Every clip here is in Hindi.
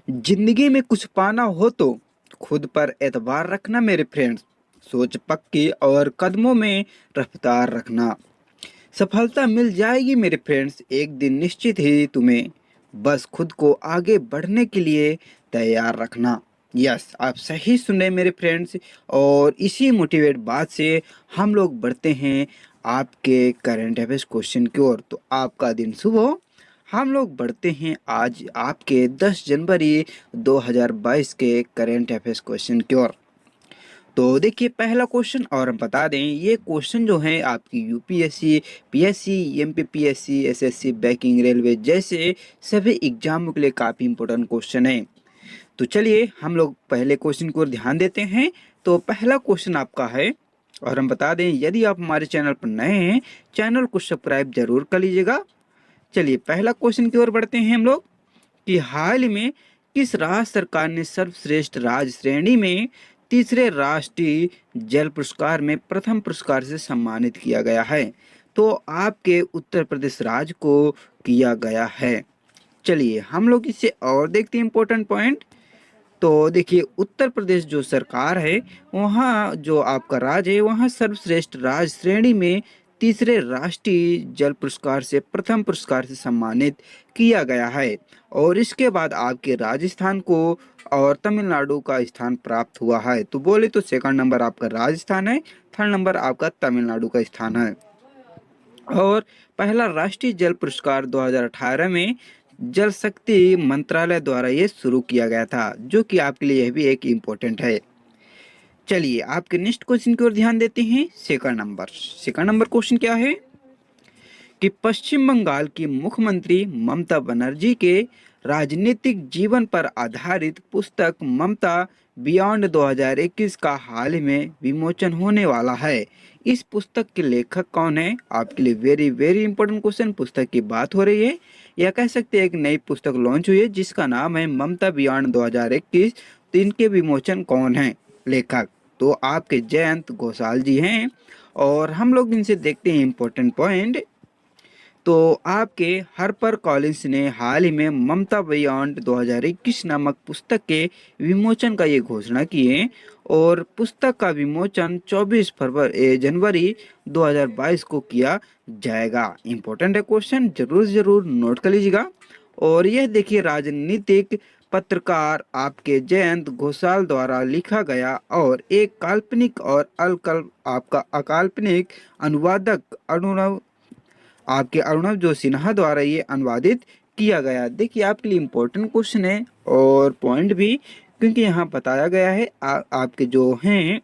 जिंदगी में कुछ पाना हो तो खुद पर एतबार रखना मेरे फ्रेंड्स। सोच पक्की और कदमों में रफ्तार रखना। सफलता मिल जाएगी मेरे फ्रेंड्स, एक दिन निश्चित ही तुम्हें। बस खुद को आगे बढ़ने के लिए तैयार रखना। यस, आप सही सुने मेरे फ्रेंड्स। और इसी मोटिवेट बात से हम लोग बढ़ते हैं आपके करंट अफेयर्स क्वेश्चन की ओर। तो आपका दिन शुभ हो। हम लोग बढ़ते हैं आज आपके 10 जनवरी 2022 के करंट अफेयर्स क्वेश्चन की ओर। तो देखिए पहला क्वेश्चन, और हम बता दें ये क्वेश्चन जो है आपकी UPSC, PSC, MPPSC, SSC, banking, railway जैसे सभी एग्जामों के लिए काफ़ी इंपॉर्टेंट क्वेश्चन है। तो चलिए हम लोग पहले क्वेश्चन की ओर ध्यान देते हैं। तो पहला क्वेश्चन आपका है, और हम बता दें यदि आप हमारे चैनल पर नए हैं, चैनल को सब्सक्राइब जरूर कर लीजिएगा। चलिए पहला क्वेश्चन की ओर बढ़ते हैं हम लोग कि हाल ही में किस राज्य सरकार ने सर्वश्रेष्ठ राज्य श्रेणी में तीसरे राष्ट्रीय जल पुरस्कार में प्रथम पुरस्कार से सम्मानित किया गया है? तो आपके उत्तर प्रदेश राज्य को किया गया है। चलिए हम लोग इसे और देखते हैं इंपॉर्टेंट पॉइंट। तो देखिए उत्तर प्रदेश जो सरकार है, वहाँ जो आपका राज्य है, वहाँ सर्वश्रेष्ठ राज्य श्रेणी में तीसरे राष्ट्रीय जल पुरस्कार से प्रथम पुरस्कार से सम्मानित किया गया है। और इसके बाद आपके राजस्थान को और तमिलनाडु का स्थान प्राप्त हुआ है। तो बोले तो सेकंड नंबर आपका राजस्थान है, थर्ड नंबर आपका तमिलनाडु का स्थान है। और पहला राष्ट्रीय जल पुरस्कार 2018 में जल शक्ति मंत्रालय द्वारा ये शुरू किया गया था, जो कि आपके लिए यह भी एक इम्पोर्टेंट है। चलिए आपके नेक्स्ट क्वेश्चन की ओर ध्यान देते हैं। सेकंड नंबर क्वेश्चन क्या है कि पश्चिम बंगाल की मुख्यमंत्री ममता बनर्जी के राजनीतिक जीवन पर आधारित पुस्तक ममता बियॉन्ड 2021 का हाल ही में विमोचन होने वाला है। इस पुस्तक के लेखक कौन है? आपके लिए वेरी वेरी इंपॉर्टेंट क्वेश्चन। पुस्तक की बात हो रही है, या कह सकते हैं एक नई पुस्तक लॉन्च हुई है जिसका नाम है ममता बियॉन्ड 2021। तो इनके विमोचन कौन है लेखक? तो आपके जयंत घोषाल जी हैं। और हम लोग इनसे देखते हैं इंपॉर्टेंट पॉइंट। तो आपके हर्पर कॉलिंस ने हाल ही में ममता बियॉन्ड 2021 नामक पुस्तक के विमोचन का ये घोषणा की है। और पुस्तक का विमोचन 24 जनवरी 2022 को किया जाएगा। इम्पोर्टेंट है क्वेश्चन, जरूर जरूर नोट कर लीजिएगा। और यह देखिए राजनीतिक पत्रकार आपके जयंत घोषाल द्वारा लिखा गया और एक काल्पनिक और आपका अकाल्पनिक अनुवादक आपके अर्णव जो सिन्हा द्वारा ये अनुवादित किया गया। देखिए आपके लिए इम्पोर्टेंट क्वेश्चन है और पॉइंट भी, क्योंकि यहाँ बताया गया है आपके जो हैं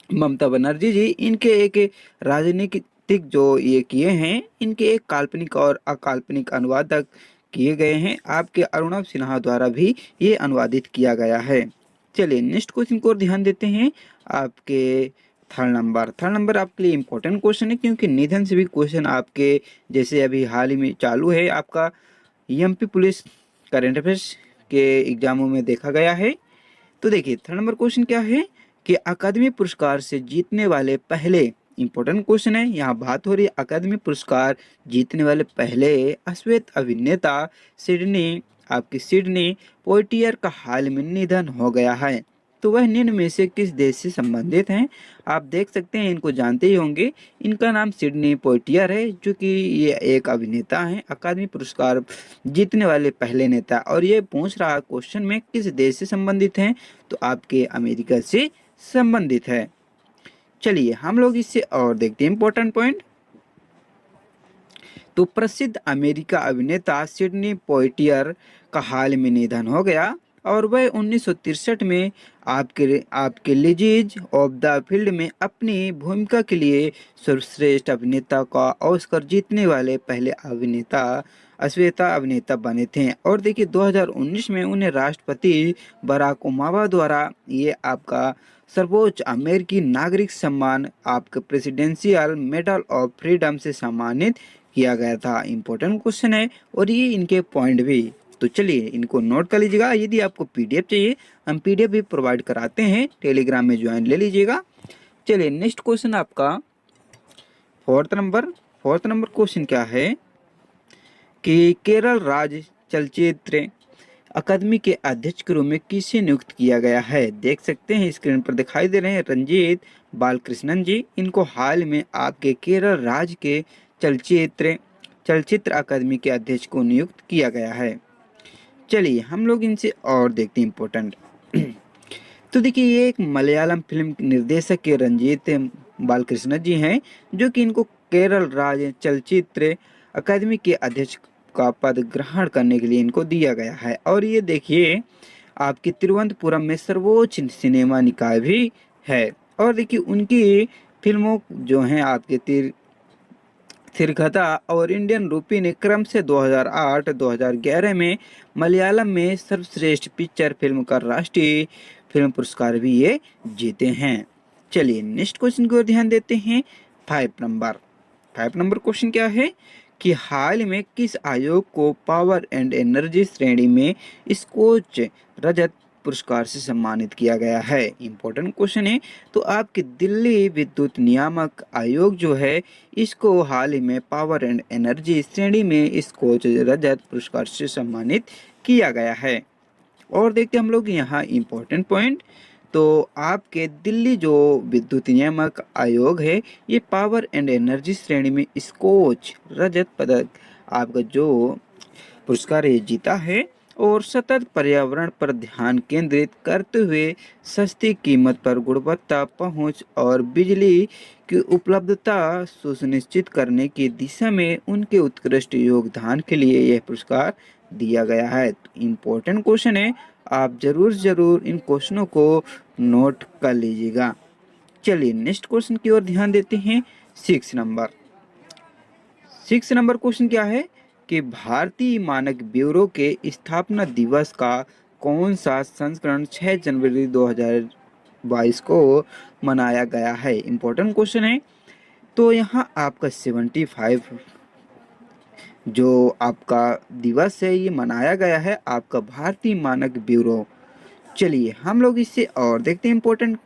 ममता बनर्जी जी, इनके एक राजनीतिक जो ये किए हैं, इनके एक काल्पनिक और अकाल्पनिक अनुवादक किए गए हैं। आपके अरुणव सिन्हा द्वारा भी ये अनुवादित किया गया है। चलिए नेक्स्ट क्वेश्चन को ध्यान देते हैं। आपके थर्ड नंबर आपके लिए इम्पोर्टेंट क्वेश्चन है, क्योंकि निधन से भी क्वेश्चन आपके जैसे अभी हाल ही में चालू है आपका एमपी पुलिस करंट अफेयर्स के एग्जामों में देखा गया है। तो देखिए थर्ड नंबर क्वेश्चन क्या है कि अकादमी पुरस्कार से जीतने वाले पहले, इंपॉर्टेंट क्वेश्चन है, यहाँ बात हो रही है अकादमी पुरस्कार जीतने वाले पहले अश्वेत अभिनेता सिडनी पोइटियर का हाल में निधन हो गया है। तो वह निम्न में से किस देश से संबंधित हैं? आप देख सकते हैं, इनको जानते ही होंगे। इनका नाम सिडनी पोइटियर है, जो कि ये एक अभिनेता हैं, अकादमी पुरस्कार जीतने वाले पहले नेता। और ये पूछ रहा क्वेश्चन में किस देश से संबंधित हैं? तो आपके अमेरिका से संबंधित है। चलिए हम लोग इससे और देखते हैं इंपॉर्टेंट पॉइंट। तो प्रसिद्ध अमेरिका अभिनेता सिडनी पोइटियर का हाल में निधन हो गया और वह 1963 में आपके लिजीज ऑफ द फील्ड में अपनी भूमिका के लिए सर्वश्रेष्ठ अभिनेता का ऑस्कर जीतने वाले पहले अभिनेता बने थे। और देखिए 2019 में उन्हें राष्ट्रपति बराक ओबामा द्वारा ये आपका सर्वोच्च अमेरिकी नागरिक सम्मान आपके प्रेसिडेंशियल मेडल ऑफ फ्रीडम से सम्मानित किया गया था। इंपॉर्टेंट क्वेश्चन है और ये इनके पॉइंट भी। तो चलिए इनको नोट कर लीजिएगा। यदि आपको पीडीएफ चाहिए, हम पीडीएफ भी प्रोवाइड कराते हैं, टेलीग्राम में ज्वाइन ले लीजिएगा। चलिए नेक्स्ट क्वेश्चन आपका फोर्थ नंबर क्वेश्चन क्या है कि केरल राज्य चलचित्र अकादमी के अध्यक्ष के रूप में किसे नियुक्त किया गया है? देख सकते हैं स्क्रीन पर दिखाई दे रहे हैं रंजीत बालकृष्णन जी। इनको हाल में आपके केरल राज्य के चलचित्र चलचित्र अकादमी के अध्यक्ष को नियुक्त किया गया है। चलिए हम लोग इनसे और देखते हैं इम्पोर्टेंट। तो देखिए ये एक मलयालम फिल्म निर्देशक के रंजीत बालकृष्ण जी हैं, जो कि इनको केरल राज्य चलचित्र अकादमी के अध्यक्ष का पद ग्रहण करने के लिए इनको दिया गया है। और ये देखिए आपके तिरुवनंतपुरम में सर्वोच्च सिनेमा निकाय भी है। और देखिए उनकी फिल्मों जो हैं आपके थिरकथा और इंडियन रूपी ने क्रम से 2008-2011 में मलयालम में सर्वश्रेष्ठ पिक्चर फिल्म का राष्ट्रीय फिल्म पुरस्कार भी ये जीते हैं। चलिए नेक्स्ट क्वेश्चन की ओर ध्यान देते हैं। 5 नंबर क्वेश्चन क्या है कि हाल में किस आयोग को पावर एंड एनर्जी श्रेणी में स्कोच रजत पुरस्कार से सम्मानित किया गया है? इम्पोर्टेंट क्वेश्चन है। तो आपके दिल्ली विद्युत नियामक आयोग जो है इसको हाल ही में पावर एंड एनर्जी श्रेणी में स्कोच रजत पुरस्कार से सम्मानित किया गया है। और देखते हम लोग यहाँ इम्पोर्टेंट पॉइंट। तो आपके दिल्ली जो विद्युत नियामक आयोग है ये पावर एंड एनर्जी श्रेणी में स्कोच रजत पदक आपका जो पुरस्कार ये जीता है। और सतत पर्यावरण पर ध्यान केंद्रित करते हुए सस्ती कीमत पर गुणवत्ता पहुंच और बिजली की उपलब्धता सुनिश्चित करने की दिशा में उनके उत्कृष्ट योगदान के लिए यह पुरस्कार दिया गया है। इम्पोर्टेंट क्वेश्चन है, आप जरूर इन क्वेश्चनों को नोट कर लीजिएगा। चलिए नेक्स्ट क्वेश्चन की ओर ध्यान देते हैं। 6 नंबर क्वेश्चन क्या है कि भारतीय मानक ब्यूरो के स्थापना दिवस का कौन सा संस्करण 6 जनवरी 2022 को मनाया गया है? इम्पोर्टेंट क्वेश्चन है। तो यहाँ आपका 75 जो आपका दिवस है ये मनाया गया है आपका भारतीय मानक ब्यूरो। चलिए हम लोग इससे और देखते हैं इम्पोर्टेंट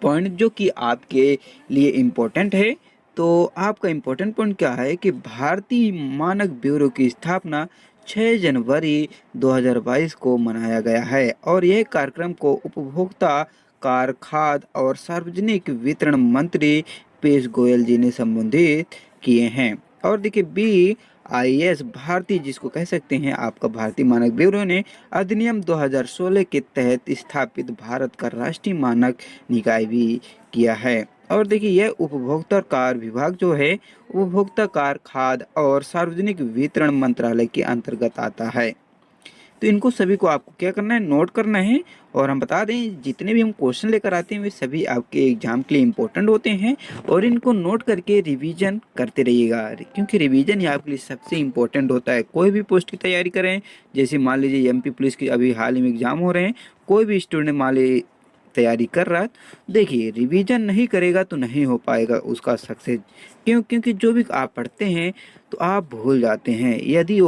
पॉइंट जो कि आपके लिए इम्पोर्टेंट है। तो आपका इम्पोर्टेंट पॉइंट क्या है कि भारतीय मानक ब्यूरो की स्थापना 6 जनवरी 2022 को मनाया गया है। और यह कार्यक्रम को उपभोक्ता कार्य खाद्य और सार्वजनिक वितरण मंत्री पीयूष गोयल जी ने संबोधित किए हैं। और देखिए BIS भारतीय जिसको कह सकते हैं आपका भारतीय मानक ब्यूरो ने अधिनियम 2016 के तहत स्थापित भारत का राष्ट्रीय मानक निकाय भी किया है। और देखिए यह उपभोक्ता कार्य विभाग जो है उपभोक्ता कार्य खाद्य और सार्वजनिक वितरण मंत्रालय के अंतर्गत आता है। तो इनको सभी को आपको क्या करना है, नोट करना है। और हम बता दें जितने भी हम क्वेश्चन लेकर आते हैं वे सभी आपके एग्जाम के लिए इम्पोर्टेंट होते हैं। और इनको नोट करके रिवीजन करते रहिएगा, क्योंकि रिवीजन ही आपके लिए सबसे इम्पोर्टेंट होता है। कोई भी पोस्ट की तैयारी करें, जैसे मान लीजिए MP पुलिस की अभी हाल ही में एग्जाम हो रहे हैं, कोई भी स्टूडेंट मान लीजिए तैयारी कर रहा है, देखिए रिवीजन नहीं करेगा तो नहीं हो पाएगा उसका सक्सेस। क्योंकि जो भी आप पढ़ते हैं तो आप भूल जाते हैं। यदि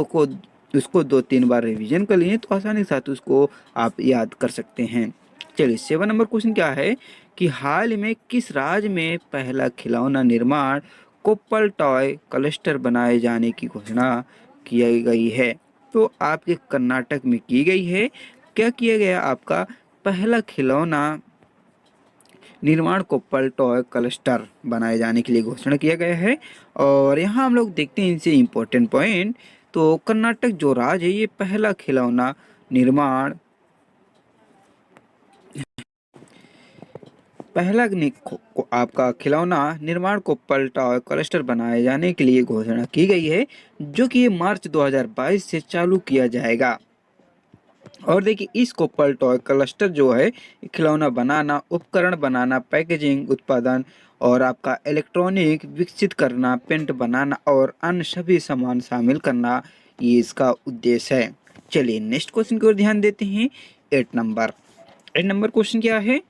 उसको 2-3 बार रिवीजन कर लिए तो आसानी के साथ उसको आप याद कर सकते हैं। चलिए 7 नंबर क्वेश्चन क्या है कि हाल में किस राज्य में पहला खिलौना निर्माण कोप्पल टॉय क्लस्टर बनाए जाने की घोषणा की गई है? तो आपके कर्नाटक में की गई है। क्या किया गया, आपका पहला खिलौना निर्माण कोप्पल टॉय क्लस्टर बनाए जाने के लिए घोषणा किया गया है। और यहाँ हम लोग देखते हैं इनसे इम्पोर्टेंट पॉइंट। तो कर्नाटक जो राज्य है ये पहला खिलौना निर्माण आपका खिलौना निर्माण कोप्पल टॉय क्लस्टर बनाए जाने के लिए घोषणा की गई है, जो कि मार्च 2022 से चालू किया जाएगा। और देखिए इस कोप्पल टॉय क्लस्टर जो है खिलौना बनाना, उपकरण बनाना, पैकेजिंग, उत्पादन और आपका इलेक्ट्रॉनिक विकसित करना, पेंट बनाना और अन्य सभी सामान शामिल करना, ये इसका उद्देश्य है। चलिए नेक्स्ट क्वेश्चन की ओर ध्यान देते हैं। 8 नंबर क्वेश्चन क्या है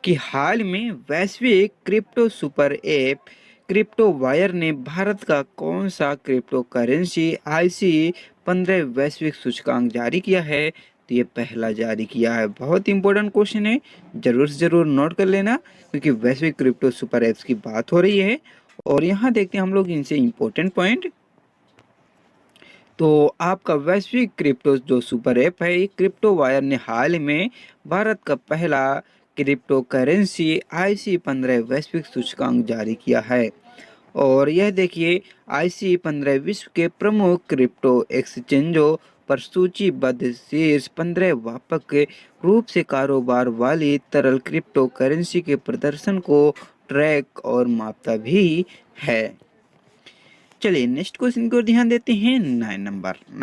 कि हाल में वैश्विक crypto super app crypto wire ने भारत का कौन सा क्रिप्टो करेंसी IC15 वैश्विक सूचकांक जारी किया है? तो ये पहला जारी किया है। बहुत इंपॉर्टेंट क्वेश्चन है, जरूर से जरूर नोट कर लेना, क्योंकि वैश्विक क्रिप्टो सुपर ऐप्स की बात हो रही है। और यहाँ देखते हैं हम लोग इनसे इम्पोर्टेंट पॉइंट। तो आपका वैश्विक क्रिप्टो जो सुपर ऐप है, क्रिप्टो वायर ने हाल ही में भारत का पहला क्रिप्टो करेंसी IC15 वैश्विक सूचकांक जारी किया है। और यह देखिए IC15 विश्व के प्रमुख क्रिप्टो एक्सचेंजों पर सूचीबद्ध शीर्ष 15 व्यापक रूप से कारोबार वाली तरल क्रिप्टो करेंसी के प्रदर्शन को ट्रैक और मापता भी है। चलिए नेक्स्ट क्वेश्चन की ओर ध्यान देते हैं। 9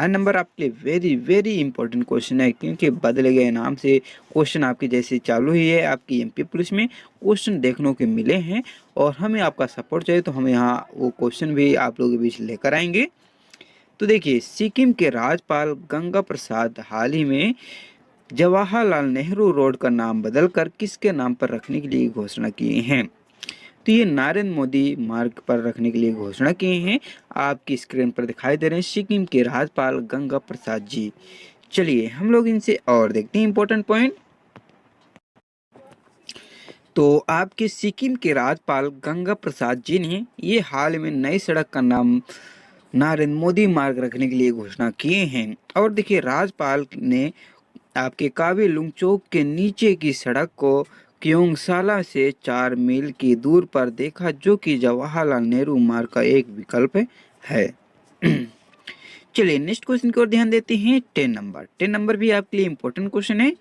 नंबर आपके लिए वेरी वेरी इंपॉर्टेंट क्वेश्चन है, क्योंकि बदले गए नाम से क्वेश्चन आपकी जैसे चालू ही है, आपकी MP पुलिस में क्वेश्चन देखने को मिले हैं और हमें आपका सपोर्ट चाहिए, तो हम यहाँ वो क्वेश्चन भी आप लोगों के बीच लेकर आएंगे। तो देखिए, सिक्किम के राज्यपाल गंगा प्रसाद हाल ही में जवाहरलाल नेहरू रोड का नाम बदलकर किसके नाम पर रखने के लिए घोषणा किए हैं? तो ये नरेंद्र मोदी मार्ग पर रखने के लिए घोषणा किए हैं। आपकी स्क्रीन पर दिखाई दे रहे हैं सिक्किम के राज्यपाल गंगा प्रसाद जी। चलिए हम लोग इनसे और देखते हैं इंपॉर्टेंट पॉइंट। तो आपके सिक्किम के राज्यपाल गंगा प्रसाद जी ने ये हाल में नई सड़क का नाम नरेंद्र मोदी मार्ग रखने के लिए घोषणा किए हैं। और देखिए, राज्यपाल ने आपके काबे लुंगचौक के नीचे की सड़क को क्योंगसाला से 4 मील की दूर पर देखा, जो कि जवाहरलाल नेहरू मार्ग का एक विकल्प है। चलिए नेक्स्ट क्वेश्चन की ओर ध्यान देते हैं। 10 नंबर भी आपके लिए इंपॉर्टेंट क्वेश्चन है।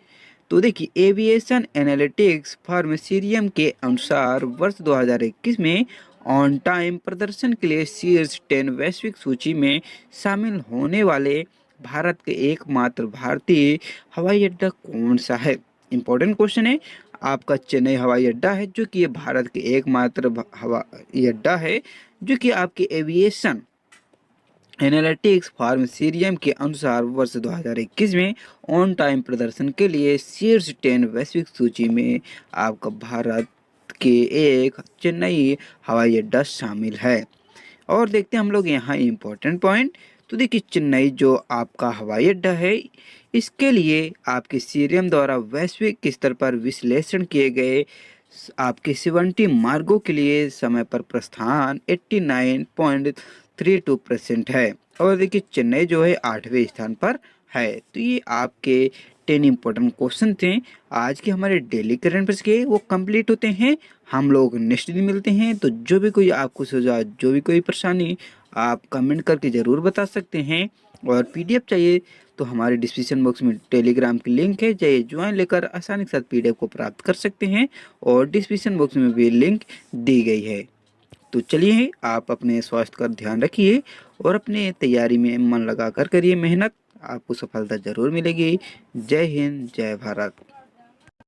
तो देखिए, एविएशन एनालिटिक्स फर्म सीरियम के अनुसार वर्ष 2021 में ऑन टाइम प्रदर्शन के लिए शीर्ष 10 वैश्विक सूची में शामिल होने वाले भारत के एकमात्र भारतीय हवाई अड्डा कौन सा है? इंपॉर्टेंट क्वेश्चन है। आपका चेन्नई हवाई अड्डा है, जो कि ये भारत के एकमात्र हवाई अड्डा है, जो कि आपके एविएशन एनालिटिक्स फर्म सीरियम के अनुसार वर्ष 2021 में ऑन टाइम प्रदर्शन के लिए शीर्ष 10 वैश्विक सूची में आपका भारत के एक चेन्नई हवाई अड्डा शामिल है। और देखते हैं हम लोग यहाँ इंपॉर्टेंट पॉइंट। तो देखिए, चेन्नई जो आपका हवाई अड्डा है, इसके लिए आपके सीरियम द्वारा वैश्विक स्तर पर विश्लेषण किए गए आपके 70 मार्गों के लिए समय पर प्रस्थान 89.32% है। और देखिए, चेन्नई जो है 8वें स्थान पर है। तो ये आपके 10 इंपॉर्टेंट क्वेश्चन थे आज के हमारे डेली करंट अफेयर्स के, वो कंप्लीट होते हैं। हम लोग नेक्स्ट दिन मिलते हैं। तो जो भी कोई आपको सुझाव, जो भी कोई परेशानी, आप कमेंट करके ज़रूर बता सकते हैं। और PDF चाहिए तो हमारे डिस्क्रिप्शन बॉक्स में टेलीग्राम की लिंक है, चाहिए ज्वाइन लेकर आसानी के साथ PDF को प्राप्त कर सकते हैं। और डिस्क्रिप्शन बॉक्स में भी लिंक दी गई है। तो चलिए, आप अपने स्वास्थ्य का ध्यान रखिए और अपने तैयारी में मन लगा कर करिए मेहनत, आपको सफलता जरूर मिलेगी। जय हिंद, जय भारत।